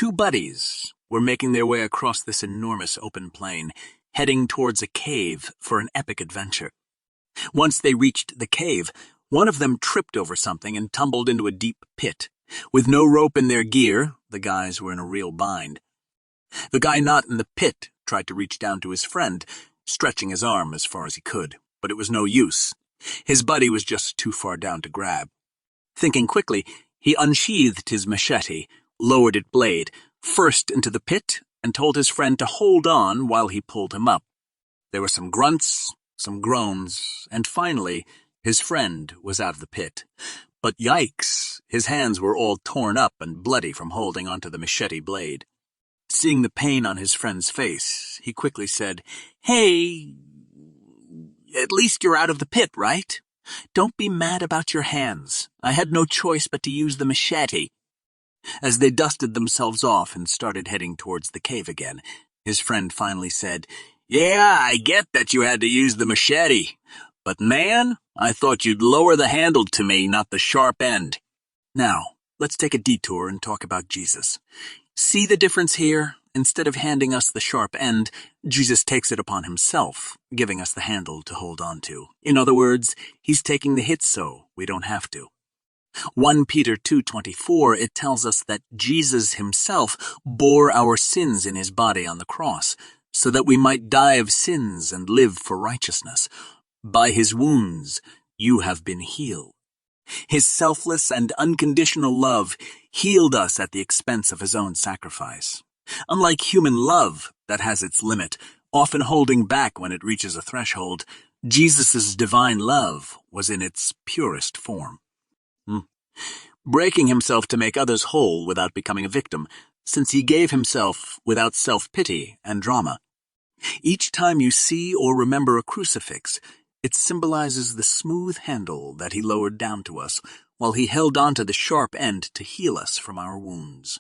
Two buddies were making their way across this enormous open plain, heading towards a cave for an epic adventure. Once they reached the cave, one of them tripped over something and tumbled into a deep pit. With no rope in their gear, the guys were in a real bind. The guy not in the pit tried to reach down to his friend, stretching his arm as far as he could, but it was no use. His buddy was just too far down to grab. Thinking quickly, he unsheathed his machete, lowered its blade, first into the pit, and told his friend to hold on while he pulled him up. There were some grunts, some groans, and finally, his friend was out of the pit. But yikes, his hands were all torn up and bloody from holding onto the machete blade. Seeing the pain on his friend's face, he quickly said, "Hey, at least you're out of the pit, right? Don't be mad about your hands. I had no choice but to use the machete." As they dusted themselves off and started heading towards the cave again, his friend finally said, "Yeah, I get that you had to use the machete. But man, I thought you'd lower the handle to me, not the sharp end." Now, let's take a detour and talk about Jesus. See the difference here? Instead of handing us the sharp end, Jesus takes it upon himself, giving us the handle to hold on to. In other words, he's taking the hit so we don't have to. 1 Peter 2:24, it tells us that Jesus himself bore our sins in his body on the cross, so that we might die of sins and live for righteousness. By his wounds you have been healed. His selfless and unconditional love healed us at the expense of his own sacrifice. Unlike human love that has its limit, often holding back when it reaches a threshold, Jesus' divine love was in its purest form. Breaking himself to make others whole without becoming a victim, since he gave himself without self-pity and drama. Each time you see or remember a crucifix, it symbolizes the smooth handle that he lowered down to us, while he held on to the sharp end to heal us from our wounds.